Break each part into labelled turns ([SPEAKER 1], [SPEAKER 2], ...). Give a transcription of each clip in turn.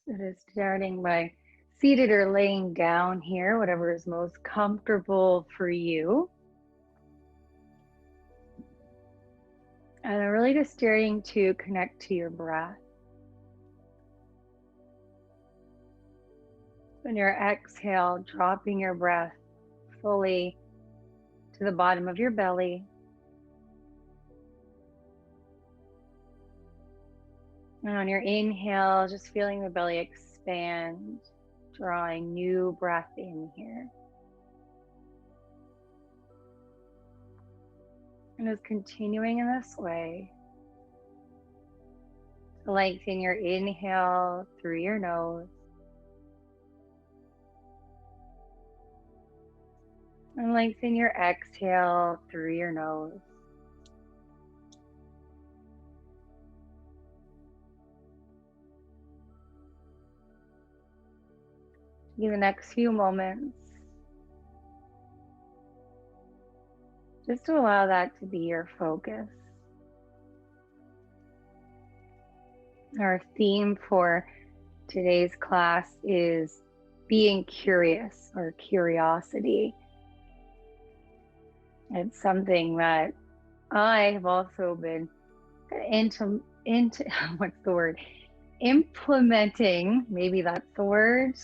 [SPEAKER 1] It is starting by seated or laying down here, whatever is most comfortable for you. And then really just starting to connect to your breath. When you exhale, dropping your breath fully to the bottom of your belly. And on your inhale, just feeling the belly expand, drawing new breath in here. And just continuing in this way. Lengthen your inhale through your nose. And lengthen your exhale through your nose. In the next few moments, just to allow that to be your focus. Our theme for today's class is being curious, or curiosity. It's something that I have also been into what's the word? Implementing, maybe that's the word.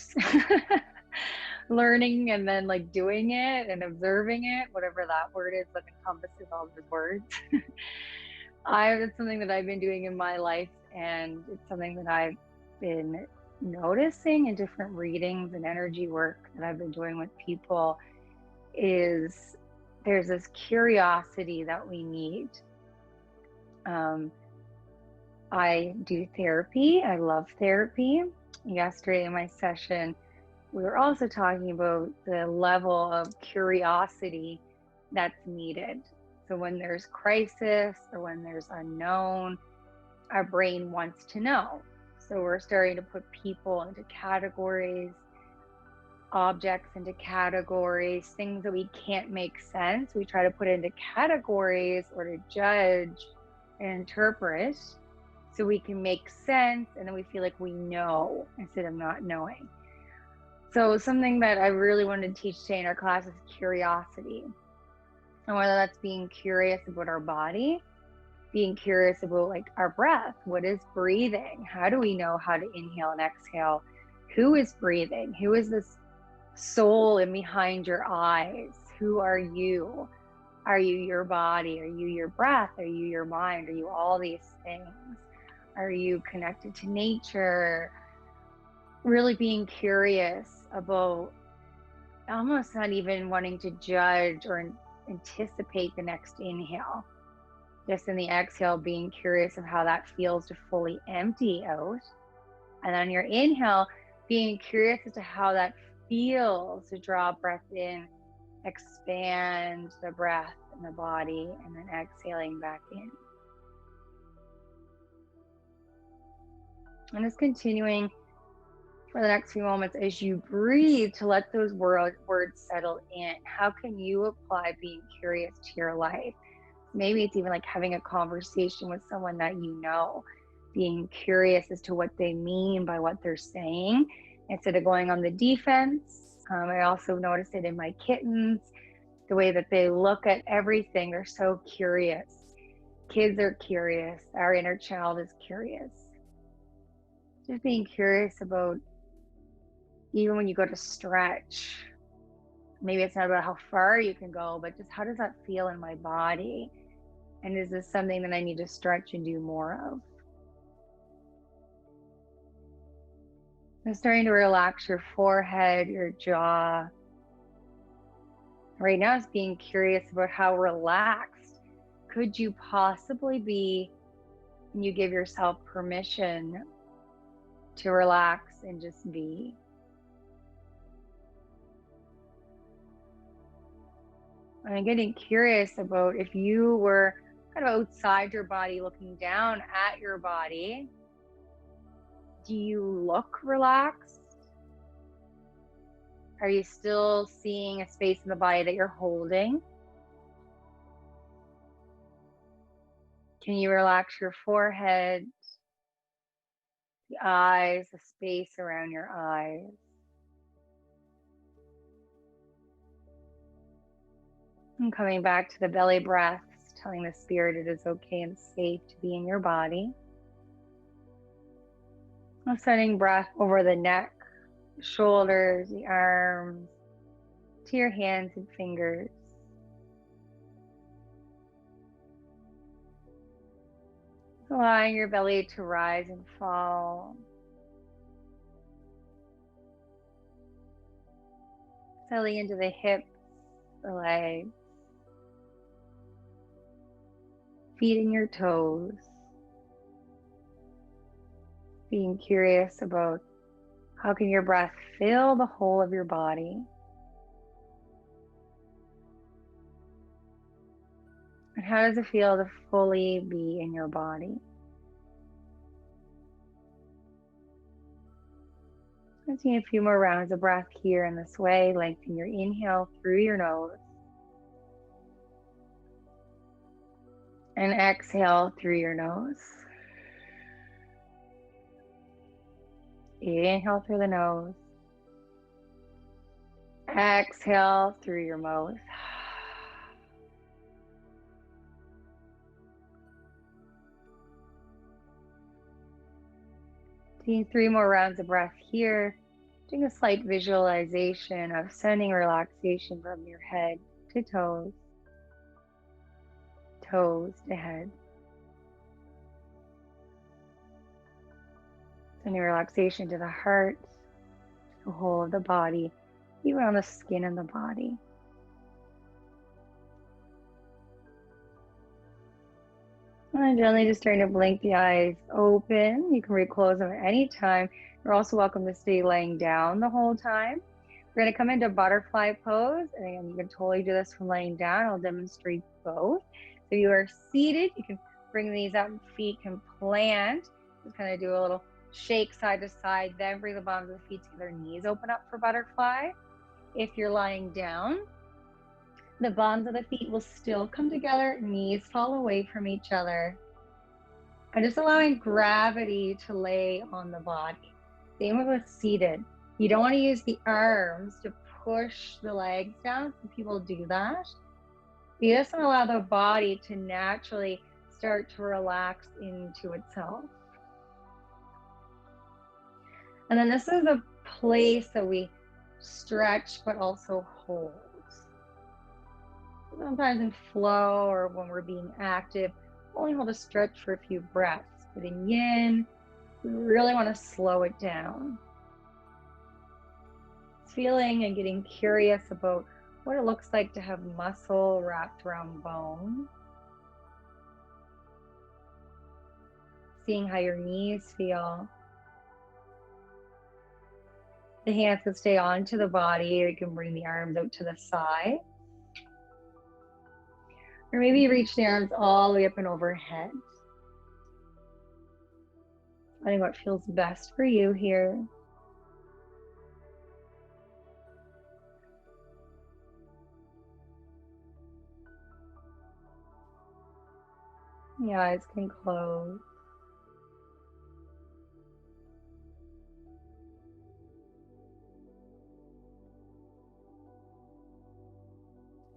[SPEAKER 1] Learning and then like doing it and observing it, whatever that word is that encompasses all the words. It's something that I've been doing in my life, and it's something that I've been noticing in different readings and energy work that I've been doing with people is there's this curiosity that we need. I do therapy. I love therapy. Yesterday in my session, we were also talking about the level of curiosity that's needed. So when there's crisis or when there's unknown, our brain wants to know. So we're starting to put people into categories, objects into categories, things that we can't make sense. We try to put into categories or to judge and interpret so we can make sense, and then we feel like we know instead of not knowing. So something that I really wanted to teach today in our class is curiosity. And whether that's being curious about our body, being curious about like our breath. What is breathing? How do we know how to inhale and exhale? Who is breathing? Who is this soul in behind your eyes? Who are you? Are you your body? Are you your breath? Are you your mind? Are you all these things? Are you connected to nature? Really being curious about almost not even wanting to judge or anticipate the next inhale. Just in the exhale, being curious of how that feels to fully empty out. And on your inhale, being curious as to how that feels to draw breath in, expand the breath in the body, and then exhaling back in. And just continuing for the next few moments as you breathe to let those words settle in. How can you apply being curious to your life? Maybe it's even like having a conversation with someone that you know, being curious as to what they mean by what they're saying instead of going on the defense. I also noticed it in my kittens, the way that they look at everything. They're so curious. Kids are curious. Our inner child is curious. Just being curious about, even when you go to stretch, maybe it's not about how far you can go, but just how does that feel in my body? And is this something that I need to stretch and do more of? And starting to relax your forehead, your jaw. Right now, it's being curious about how relaxed could you possibly be when you give yourself permission to relax and just be. I'm getting curious about if you were kind of outside your body looking down at your body, do you look relaxed? Are you still seeing a space in the body that you're holding? Can you relax your forehead? the eyes, the space around your eyes. And coming back to the belly breaths, telling the spirit it is okay and safe to be in your body. Sending breath over the neck, the shoulders, the arms, to your hands and fingers. Allowing your belly to rise and fall. Settling into the hips, the legs, feet and your toes. Being curious about how can your breath fill the whole of your body. And how does it feel to fully be in your body? Let's take a few more rounds of breath here in this way. Lengthen your inhale through your nose. And exhale through your nose. Inhale through the nose. Exhale through your mouth. Taking 3 more rounds of breath here. Doing a slight visualization of sending relaxation from your head to toes, toes to head. Sending relaxation to the heart, to the whole of the body, even on the skin of the body. And then gently just starting to blink the eyes open. You can reclose them at any time. You're also welcome to stay laying down the whole time. We're going to come into butterfly pose. And again, you can totally do this from laying down. I'll demonstrate both. So if you are seated, you can bring these up, feet can plant. Just kind of do a little shake side to side, then bring the bottoms of the feet together, knees open up for butterfly. If you're lying down, the bottoms of the feet will still come together, knees fall away from each other. And just allowing gravity to lay on the body. Same with seated. You don't want to use the arms to push the legs down. Some people do that. You just want to allow the body to naturally start to relax into itself. And then this is a place that we stretch but also hold. Sometimes in flow or when we're being active, only hold a stretch for a few breaths. But in yin, we really want to slow it down. Feeling and getting curious about what it looks like to have muscle wrapped around bone. Seeing how your knees feel. The hands can stay onto the body. You can bring the arms out to the side. Or maybe reach the arms all the way up and overhead. Finding what feels best for you here. The eyes can close.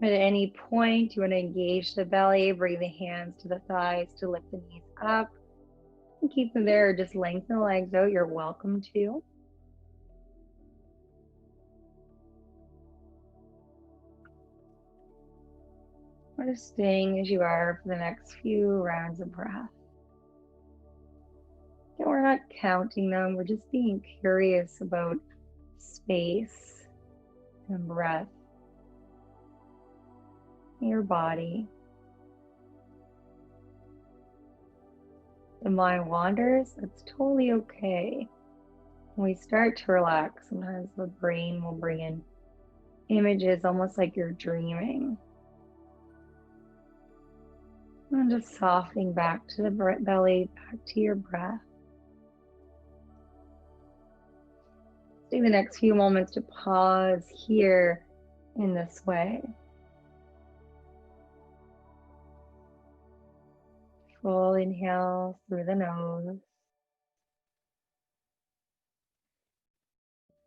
[SPEAKER 1] At any point you want to engage the belly, bring the hands to the thighs to lift the knees up. And keep them there, or just lengthen the legs out, you're welcome to. Or just staying as you are for the next few rounds of breath. And we're not counting them, we're just being curious about space and breath in your body. The mind wanders, that's totally okay. When we start to relax, sometimes the brain will bring in images almost like you're dreaming. And just softening back to the belly, back to your breath. Take the next few moments to pause here in this way. Full inhale through the nose.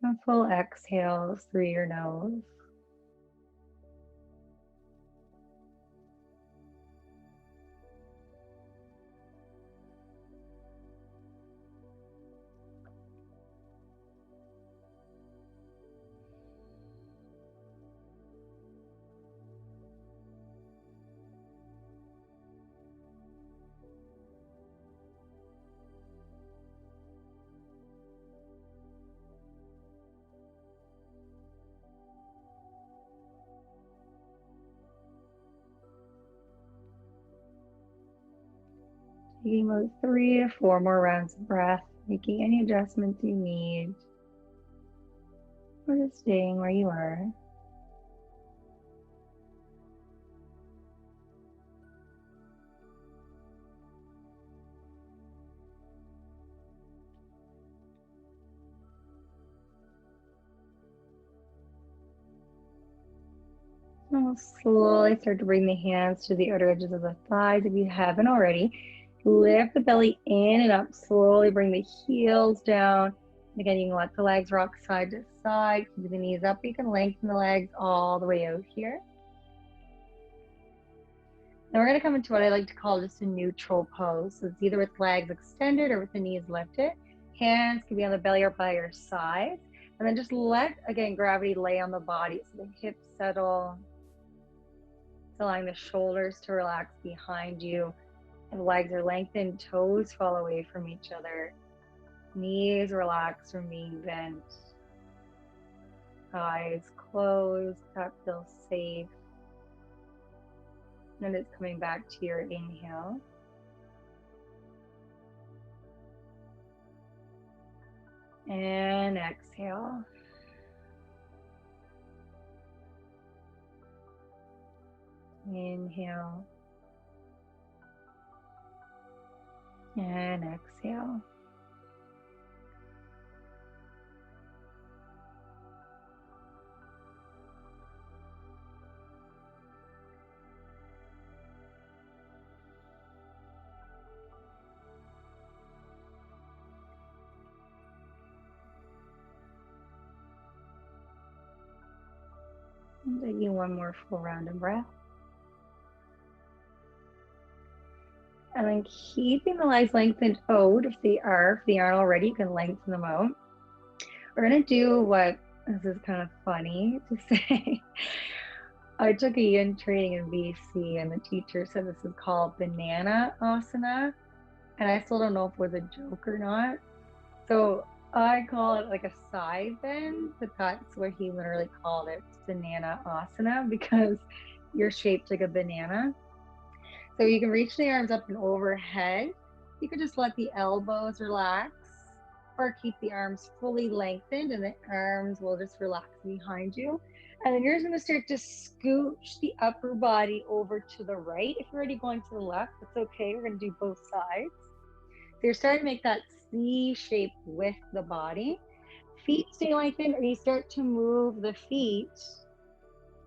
[SPEAKER 1] And full exhales through your nose. Taking about 3 to 4 more rounds of breath, making any adjustments you need, or just staying where you are. And we'll slowly start to bring the hands to the outer edges of the thighs if you haven't already. Lift the belly in and up. Slowly bring the heels down. Again, you can let the legs rock side to side. Keep the knees up. You can lengthen the legs all the way out here. Now we're going to come into what I like to call just a neutral pose. So it's either with legs extended or with the knees lifted. Hands can be on the belly or by your sides. And then just let, again, gravity lay on the body. So the hips settle. Allowing the shoulders to relax behind you. And legs are lengthened, toes fall away from each other. Knees relax from being bent. Eyes closed, that feels safe. And it's coming back to your inhale. And exhale. Inhale. And exhale. And taking one more full round of breath. And then keeping the legs lengthened out if they aren't already, you can lengthen them out. We're gonna do what, this is kind of funny to say. I took a yin training in BC and the teacher said this is called banana asana. And I still don't know if it was a joke or not. So I call it like a side bend, but that's what he literally called it, banana asana, because you're shaped like a banana. So you can reach the arms up and overhead. You can just let the elbows relax or keep the arms fully lengthened and the arms will just relax behind you. And then you're just gonna start to scooch the upper body over to the right. If you're already going to the left, that's okay. We're gonna do both sides. So you're starting to make that C shape with the body. Feet stay lengthened, or you start to move the feet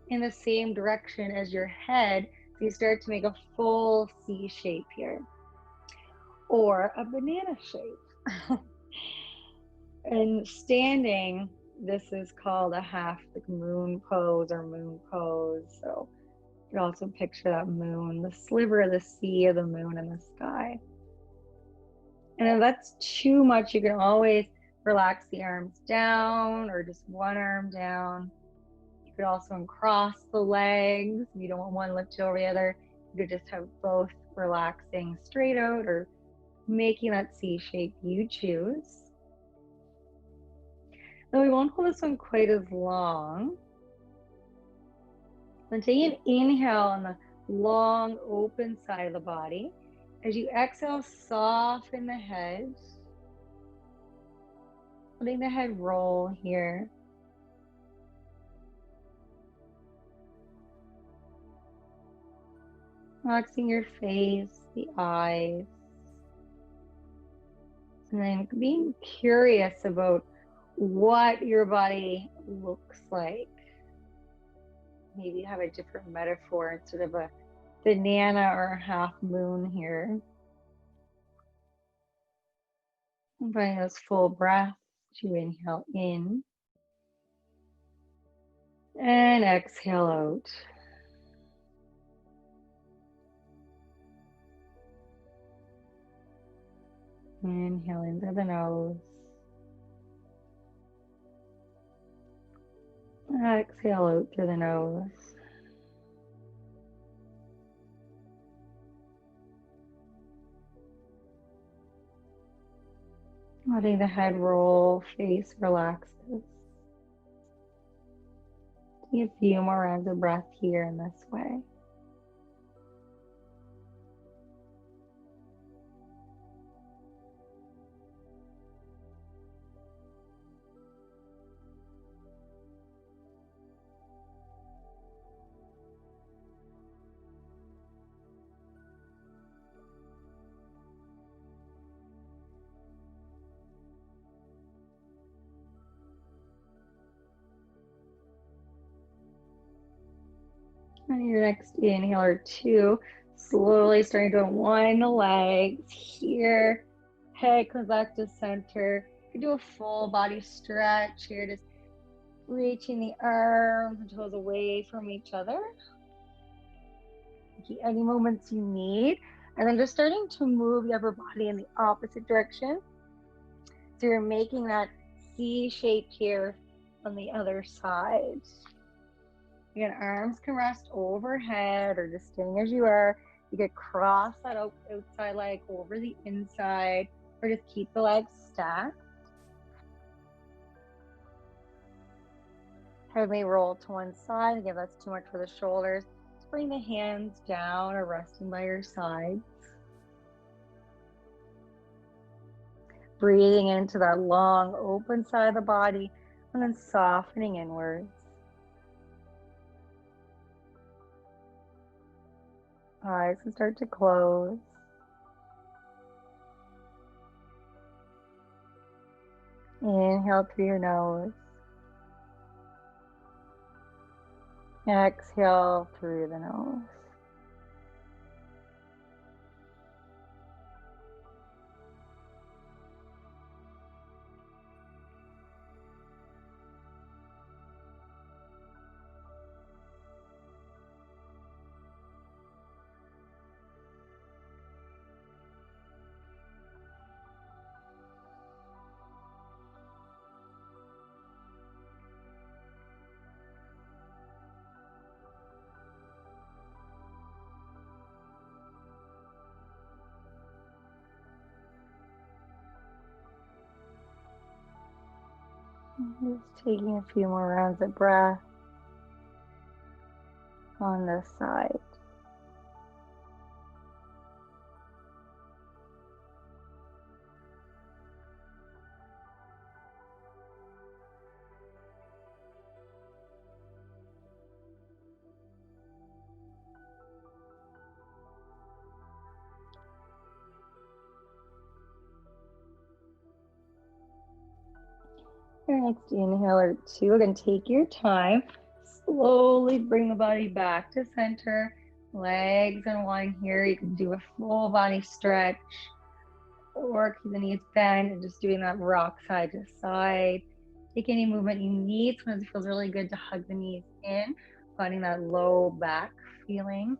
[SPEAKER 1] in the same direction as your head. So you start to make a full C shape here, or a banana shape. And standing, this is called a half moon pose or moon pose. So you can also picture that moon, the sliver of the sea of the moon in the sky. And if that's too much, you can always relax the arms down or just one arm down. You could also uncross the legs. If you don't want one lifted over the other, you could just have both relaxing straight out or making that C shape you choose. Now we won't hold this one quite as long. Then take an inhale on the long open side of the body. As you exhale, soften the head. Letting the head roll here. Relaxing your face, the eyes. And then being curious about what your body looks like. Maybe have a different metaphor instead of a banana or a half moon here. And finding those full breaths to inhale in And exhale out. Inhale in through the nose. Exhale out through the nose. Letting the head roll, face relaxes. Take a few more rounds of breath here in this way. On your next inhale or two, slowly starting to unwind the legs here. Head comes back to center. You can do a full body stretch here, just reaching the arms and toes away from each other. Any movements you need. And then just starting to move the upper body in the opposite direction. So you're making that C shape here on the other side. Again, arms can rest overhead or just staying as you are. You could cross that outside leg over the inside, or just keep the legs stacked. Head may roll to one side. Again, that's too much for the shoulders. Just bring the hands down or resting by your sides. Breathing into that long open side of the body and then softening inwards. Eyes can start to close. Inhale through your nose. Exhale through the nose. Just taking a few more rounds of breath on this side. Your next inhale or two, again, take your time. Slowly bring the body back to center. Legs unwind here. You can do a full body stretch or keep the knees bent and just doing that rock side to side. Take any movement you need. Sometimes it feels really good to hug the knees in, finding that low back feeling.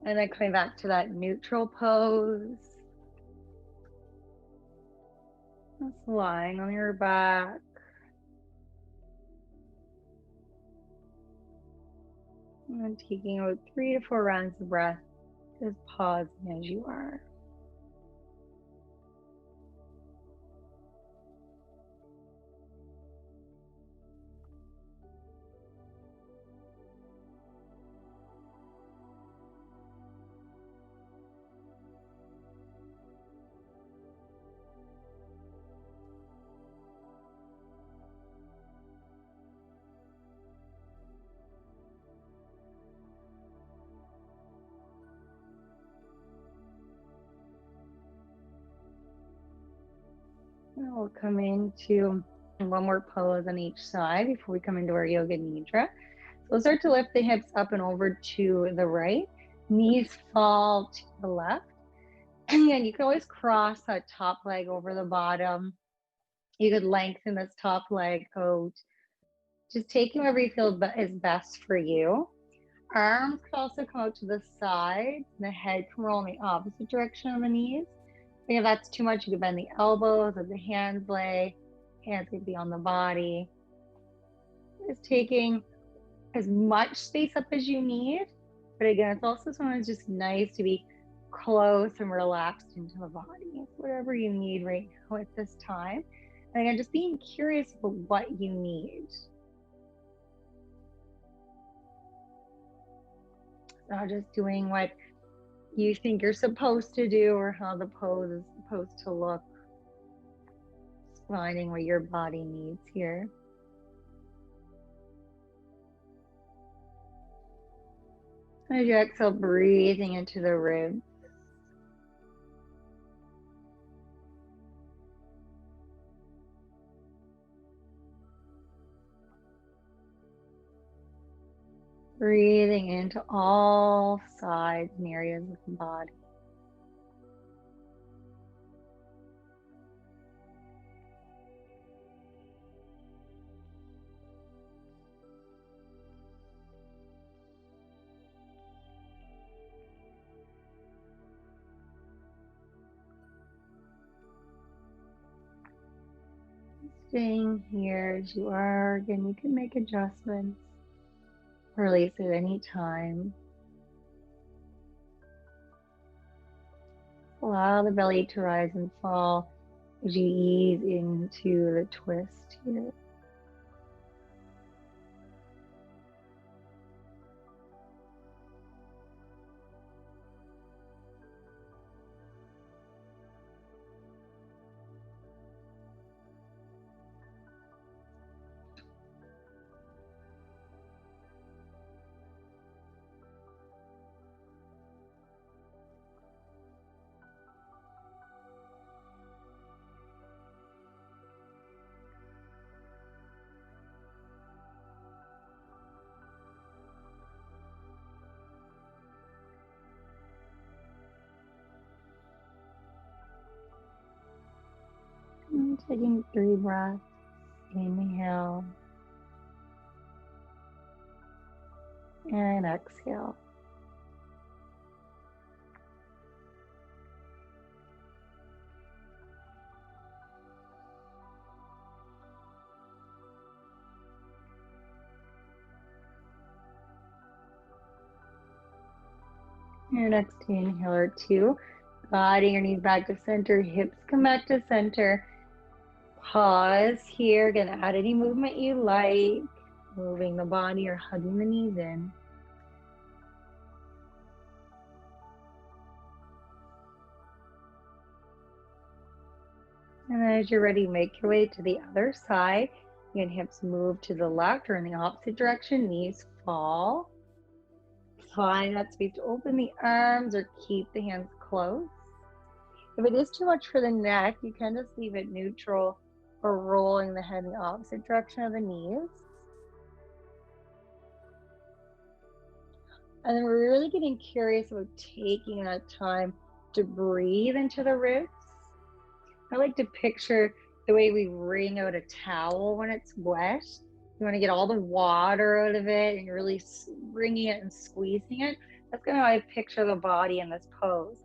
[SPEAKER 1] And then coming back to that neutral pose. Just lying on your back. And then taking about 3 to 4 rounds of breath, just pausing as you are. Now we'll come into one more pose on each side before we come into our yoga nidra. So we'll start to lift the hips up and over to the right. Knees fall to the left. And you can always cross that top leg over the bottom. You could lengthen this top leg out Just taking whatever you feel is best for you. Arms could also come out to the sides. The head can roll in the opposite direction of the knees. If that's too much, you can bend the elbows or the hands lay. Hands could be on the body. Just taking as much space up as you need. But again, it's also sometimes just nice to be close and relaxed into the body. It's whatever you need right now at this time. And again, just being curious about what you need. Not just doing what you think you're supposed to do or how the pose is supposed to look. Just finding what your body needs here. As you exhale, breathing into the ribs. Breathing into all sides and areas of the body. Staying here as you are. Again, you can make adjustments. Release at any time. Allow the belly to rise and fall as you ease into the twist here. And taking 3 breaths. Inhale. And exhale. Your next inhale or 2. Body, your knees back to center, hips come back to center. Pause here. Again, add any movement you like. Moving the body or hugging the knees in. And as you're ready, make your way to the other side. Again, hips move to the left or in the opposite direction. Knees fall. Find that space to open the arms or keep the hands close. If it is too much for the neck, you can just leave it neutral or rolling the head in the opposite direction of the knees. And then we're really getting curious about taking that time to breathe into the ribs. I like to picture the way we wring out a towel when it's wet. You want to get all the water out of it and you're really wringing it and squeezing it. That's kind of how I picture the body in this pose.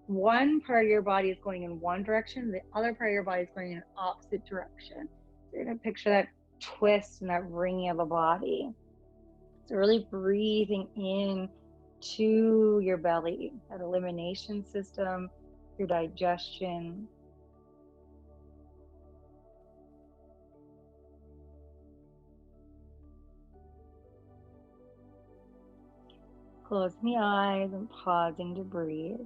[SPEAKER 1] One part of your body is going in one direction, the other part of your body is going in an opposite direction. So you're going to picture that twist and that wringing of the body. So really breathing in to your belly, that elimination system, your digestion. Closing the eyes and pausing to breathe.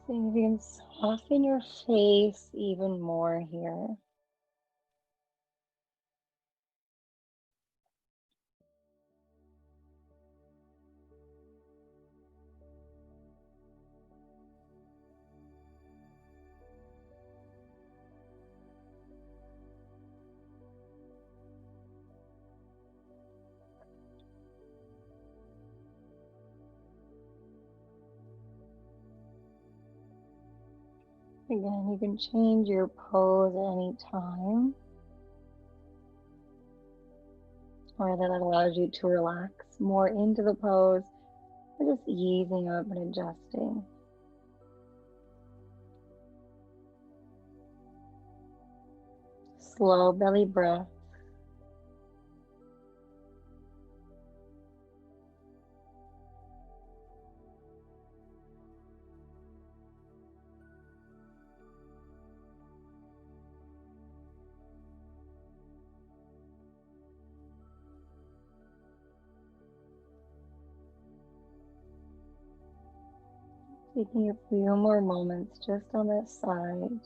[SPEAKER 1] See if you can soften your face even more here. Again, you can change your pose at any time, or that allows you to relax more into the pose, or just easing up and adjusting. Slow belly breath. Taking a few more moments just on this side.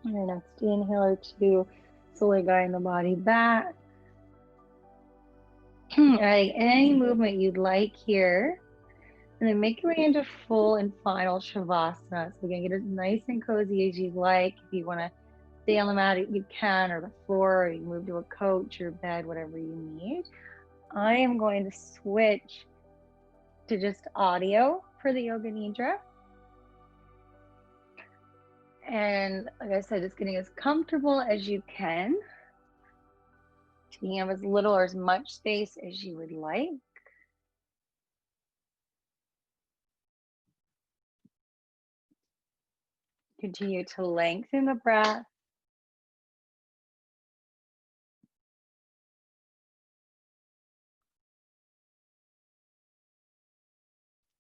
[SPEAKER 1] On your next inhale or two, slowly guiding the body back. Adding any movement you'd like here. And then make your way into full and final Shavasana. So again, get as nice and cozy as you'd like. If you want to stay on the mat, you can, or the floor, or you move to a couch or bed, whatever you need. I am going to switch to just audio for the Yoga Nidra. And like I said, just getting as comfortable as you can. Taking up as little or as much space as you would like. Continue to lengthen the breath.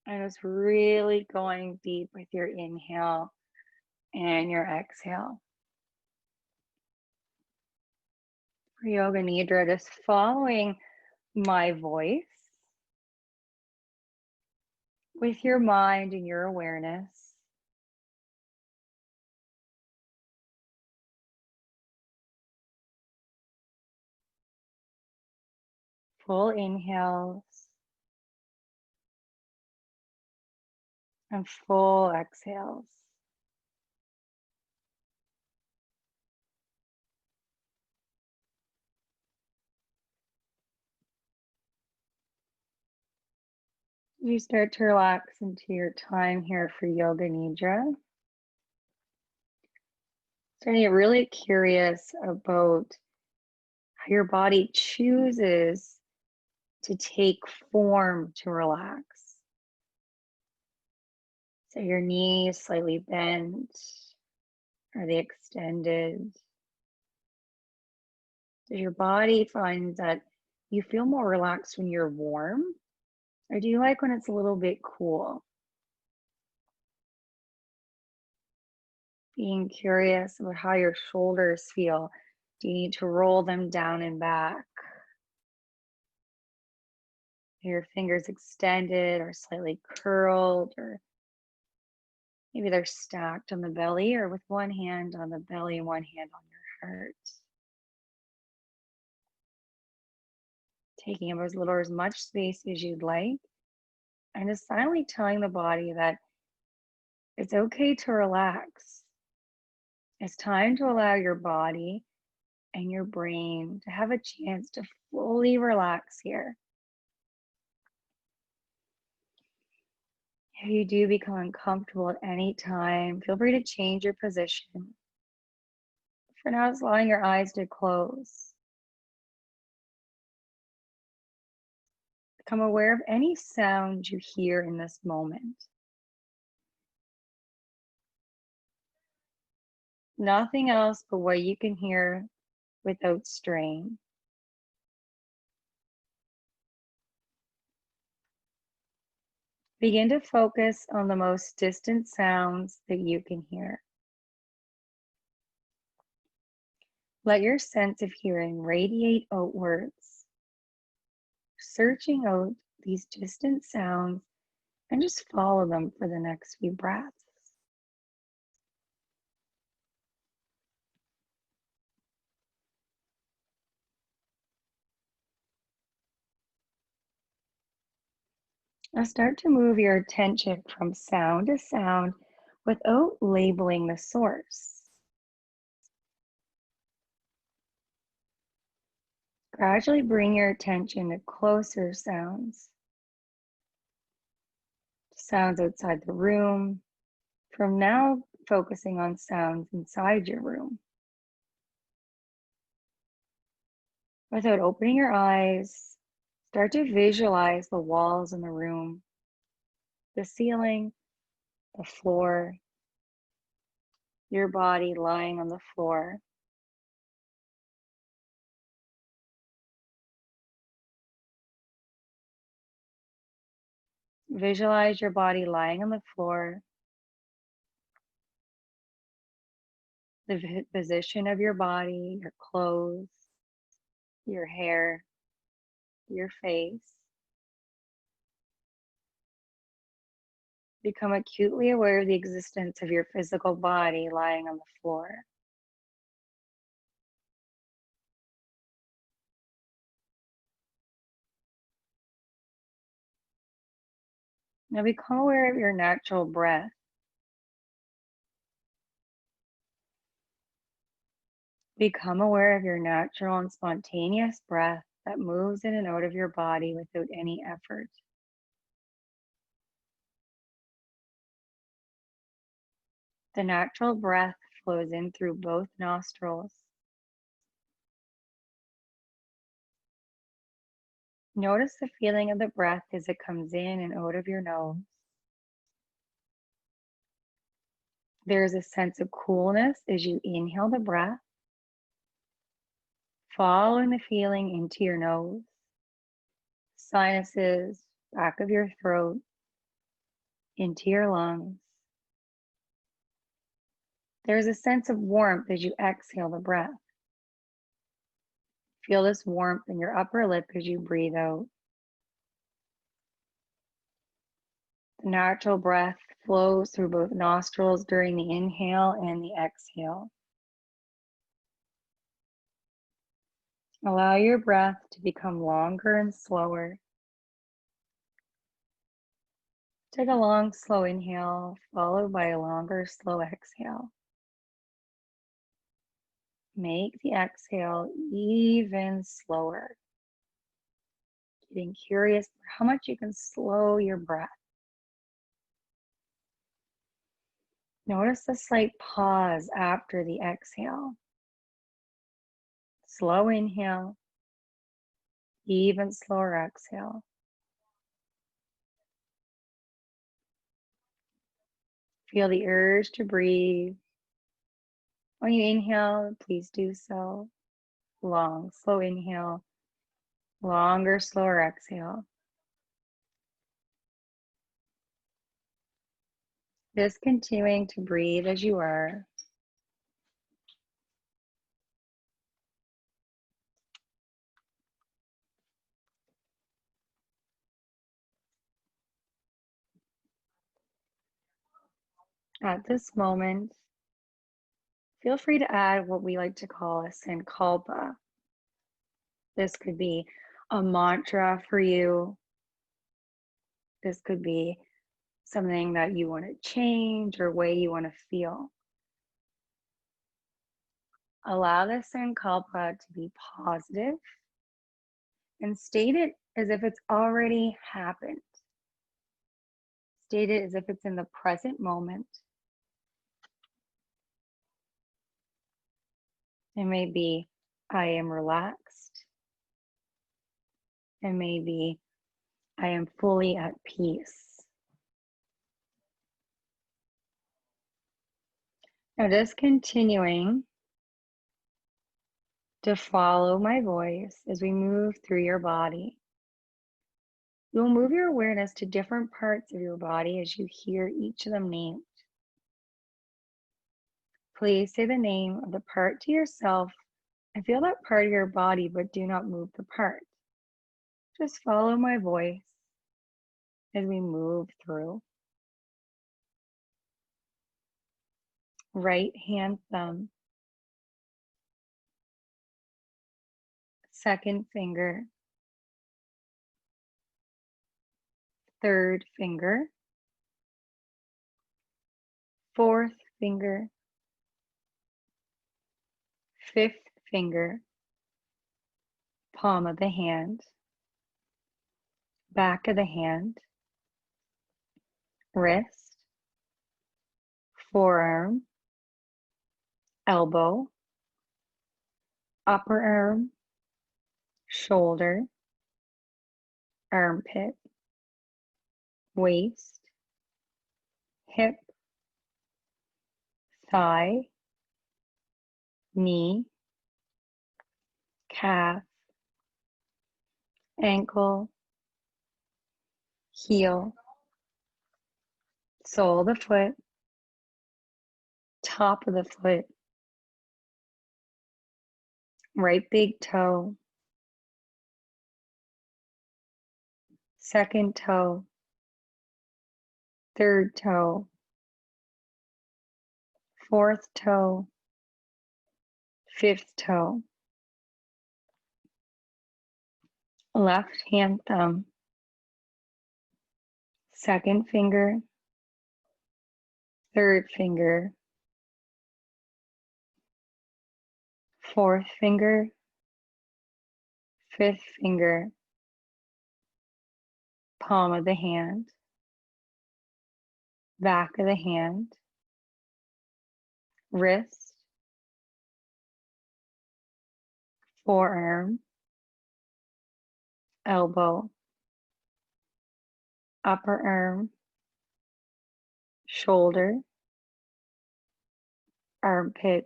[SPEAKER 1] And just really going deep with your inhale and your exhale. For Yoga Nidra, just following my voice with your mind and your awareness. Full inhales and full exhales. You start to relax into your time here for Yoga Nidra. Starting to get really curious about how your body chooses to take form to relax. So your knees slightly bent, are they extended? Does your body find that you feel more relaxed when you're warm? Or do you like when it's a little bit cool? Being curious about how your shoulders feel. Do you need to roll them down and back? Are your fingers extended or slightly curled, or maybe they're stacked on the belly, or with one hand on the belly and one hand on your heart. Taking up as little or as much space as you'd like, and just silently telling the body that it's okay to relax. It's time to allow your body and your brain to have a chance to fully relax here. If you do become uncomfortable at any time, feel free to change your position. For now, just allowing your eyes to close. Become aware of any sound you hear in this moment. Nothing else but what you can hear without strain. Begin to focus on the most distant sounds that you can hear. Let your sense of hearing radiate outwards, searching out these distant sounds and just follow them for the next few breaths. Now start to move your attention from sound to sound without labeling the source. Gradually bring your attention to closer sounds. Sounds outside the room. From now, focusing on sounds inside your room. Without opening your eyes, start to visualize the walls in the room, the ceiling, the floor, your body lying on the floor. Visualize your body lying on the floor, the position of your body, your clothes, your hair, your face. Become acutely aware of the existence of your physical body lying on the floor. Now become aware of your natural breath. Become aware of your natural and spontaneous breath that moves in and out of your body without any effort. The natural breath flows in through both nostrils. Notice the feeling of the breath as it comes in and out of your nose. There is a sense of coolness as you inhale the breath, following the feeling into your nose, sinuses, back of your throat, into your lungs. There's a sense of warmth as you exhale the breath. Feel this warmth in your upper lip as you breathe out. The natural breath flows through both nostrils during the inhale and the exhale. Allow your breath to become longer and slower. Take a long, slow inhale, followed by a longer, slow exhale. Make the exhale even slower. Getting curious for how much you can slow your breath. Notice the slight pause after the exhale. Slow inhale, even slower exhale. Feel the urge to breathe. When you inhale, please do so. Long, slow inhale, longer, slower exhale. Just continuing to breathe as you are. At this moment, feel free to add what we like to call a sankalpa. This could be a mantra for you. This could be something that you want to change or way you want to feel. Allow the sankalpa to be positive and state it as if it's already happened. State it as if it's in the present moment. It may be, I am relaxed. It may be, I am fully at peace. Now just continuing to follow my voice as we move through your body. You'll move your awareness to different parts of your body as you hear each of them named. Please say the name of the part to yourself and feel that part of your body, but do not move the part. Just follow my voice as we move through. Right hand thumb, second finger, third finger, fourth finger, fifth finger, palm of the hand, back of the hand, wrist, forearm, elbow, upper arm, shoulder, armpit, waist, hip, thigh, knee, calf, ankle, heel, sole of the foot, top of the foot, right big toe, second toe, third toe, fourth toe, fifth toe, left hand thumb, second finger, third finger, fourth finger, fifth finger, palm of the hand, back of the hand, wrist, forearm, elbow, upper arm, shoulder, armpit,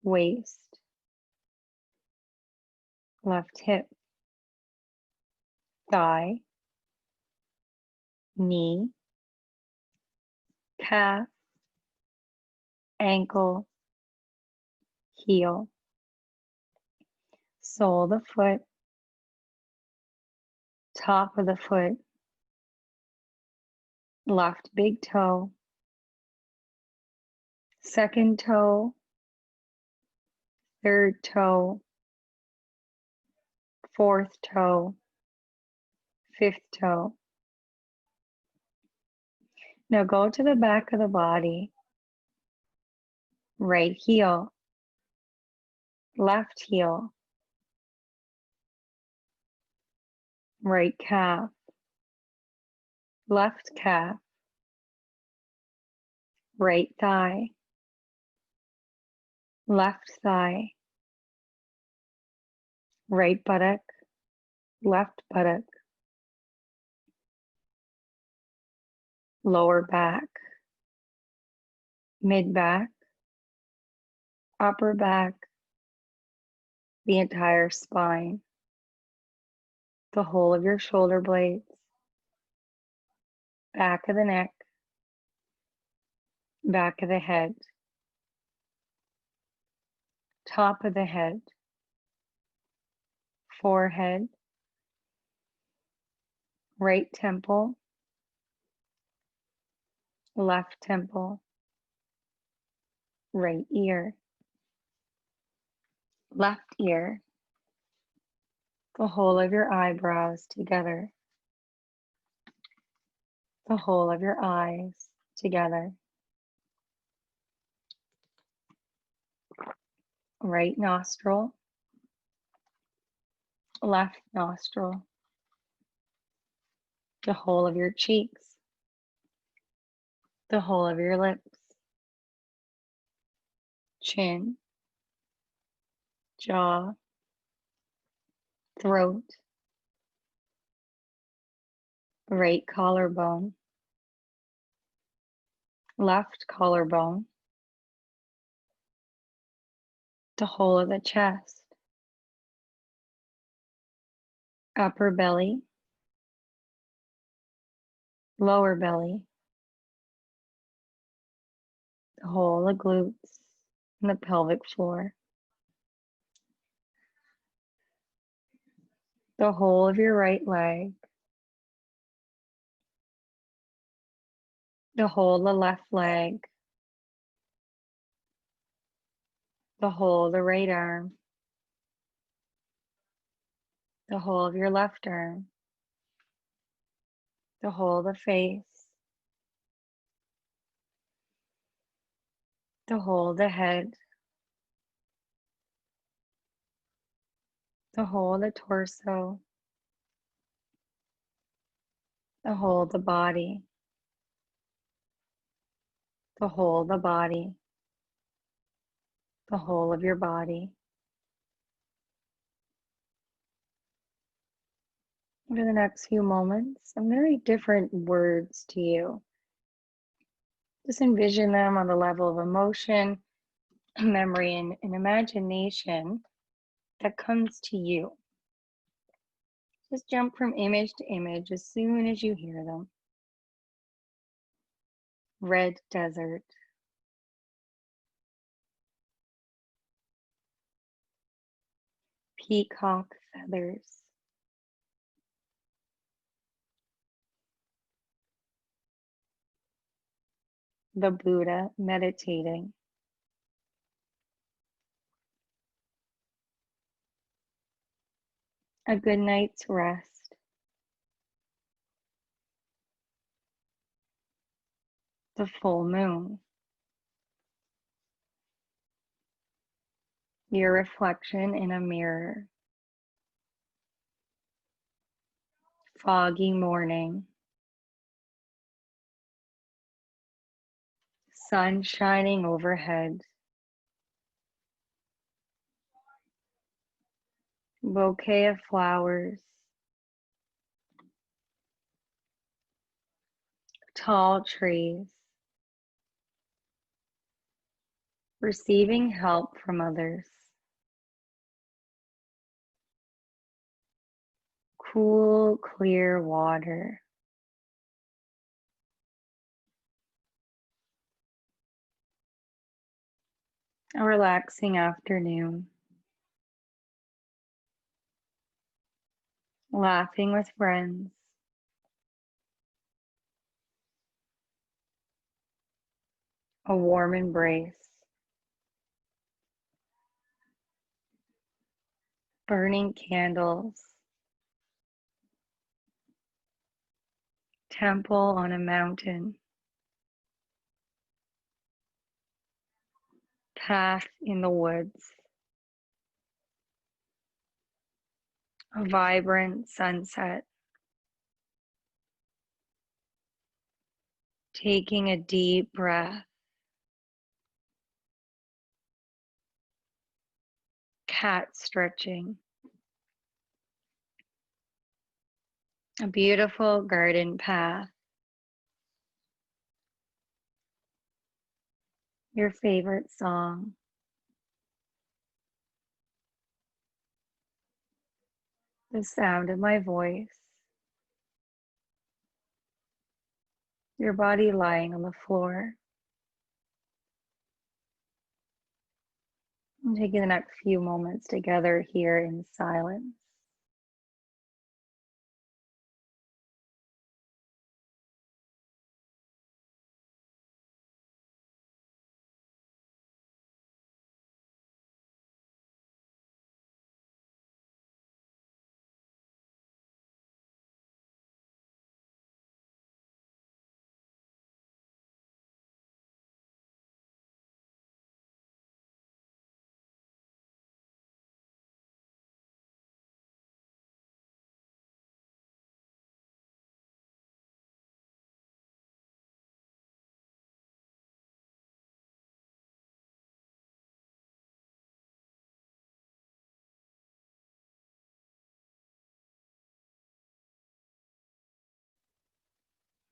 [SPEAKER 1] waist, left hip, thigh, knee, calf, ankle, heel, sole of the foot, top of the foot, left big toe, second toe, third toe, fourth toe, fifth toe. Now go to the back of the body, right heel, left heel, right calf, left calf, right thigh, left thigh, right buttock, left buttock, lower back, mid back, upper back, the entire spine, the whole of your shoulder blades, back of the neck, back of the head, top of the head, forehead, right temple, left temple, right ear, left ear, the whole of your eyebrows together, the whole of your eyes together, right nostril, left nostril, the whole of your cheeks, the whole of your lips, chin, jaw, throat, right collarbone, left collarbone, the whole of the chest, upper belly, lower belly, the whole of glutes and the pelvic floor, the whole of your right leg, the whole the left leg, the whole the right arm, the whole of your left arm, the whole the face, the whole the head, the whole the torso, the whole the body, the whole the body, the whole of your body. Over the next few moments, some very different words to you. Just envision them on the level of emotion, memory, and imagination that comes to you. Just jump from image to image as soon as you hear them. Red desert, peacock feathers, the Buddha meditating, a good night's rest, the full moon, your reflection in a mirror, foggy morning, sun shining overhead, bouquet of flowers, tall trees, receiving help from others, cool, clear water, a relaxing afternoon, laughing with friends, a warm embrace, burning candles, temple on a mountain, path in the woods, a vibrant sunset, taking a deep breath, cat stretching, a beautiful garden path, your favorite song, the sound of my voice, your body lying on the floor. I'm taking the next few moments together here in silence.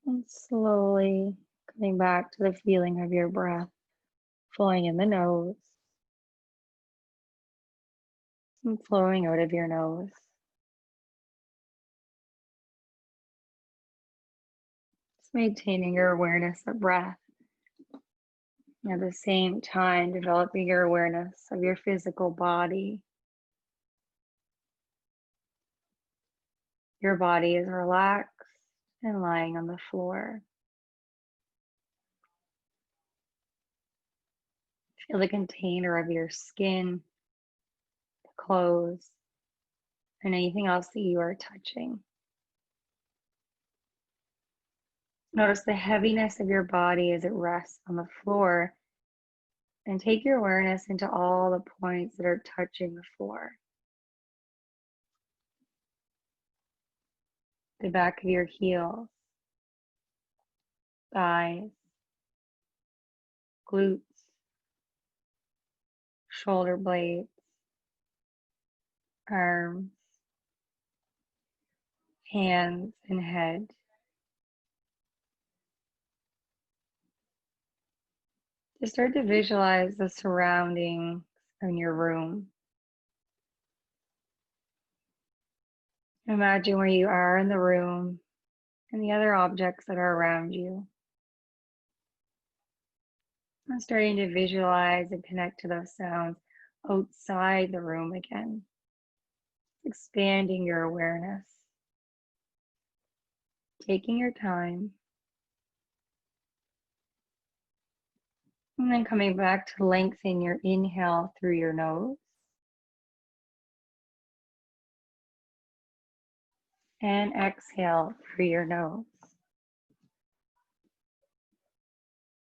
[SPEAKER 1] And slowly coming back to the feeling of your breath flowing in the nose and flowing out of your nose. Just maintaining your awareness of breath. At the same time, developing your awareness of your physical body. Your body is relaxed and lying on the floor. Feel the container of your skin, the clothes, and anything else that you are touching. Notice the heaviness of your body as it rests on the floor, and take your awareness into all the points that are touching the floor. The back of your heels, thighs, glutes, shoulder blades, arms, hands, and head. Just start to visualize the surroundings in your room. Imagine where you are in the room and the other objects that are around you. I'm starting to visualize and connect to those sounds outside the room again, expanding your awareness, taking your time, and then coming back to lengthen your inhale through your nose and exhale through your nose.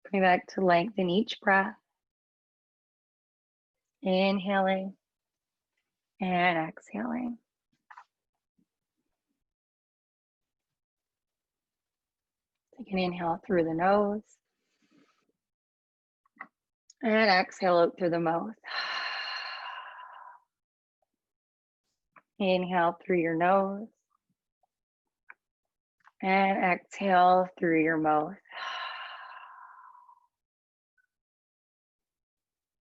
[SPEAKER 1] Coming back to lengthen each breath, inhaling and exhaling. Take an inhale through the nose and exhale out through the mouth. Inhale through your nose and exhale through your mouth.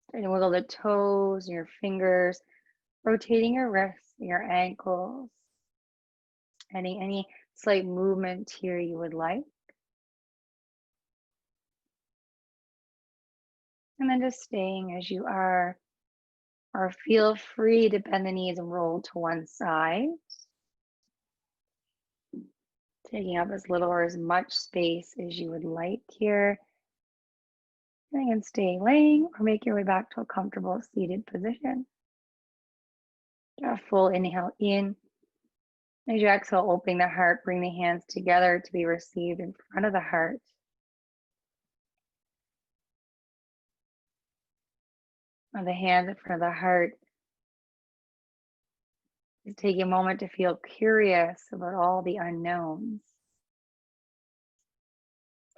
[SPEAKER 1] Start to wiggle the toes and your fingers, rotating your wrists, your ankles, adding any slight movement here you would like. And then just staying as you are, or feel free to bend the knees and roll to one side. Taking up as little or as much space as you would like here. And again, stay laying or make your way back to a comfortable seated position. A full inhale in. As you exhale, opening the heart, bring the hands together to be received in front of the heart. On the hands in front of the heart, just taking a moment to feel curious about all the unknowns.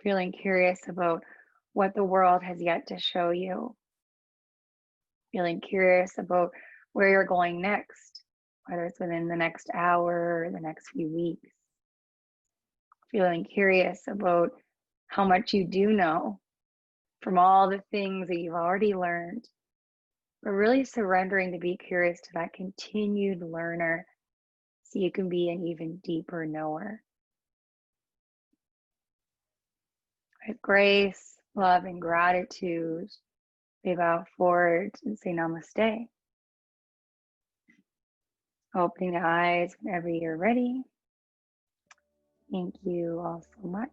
[SPEAKER 1] Feeling curious about what the world has yet to show you. Feeling curious about where you're going next, whether it's within the next hour or the next few weeks. Feeling curious about how much you do know from all the things that you've already learned, but really surrendering to be curious to that continued learner so you can be an even deeper knower. With grace, love, and gratitude, we bow forward and say namaste. Opening the eyes whenever you're ready. Thank you all so much.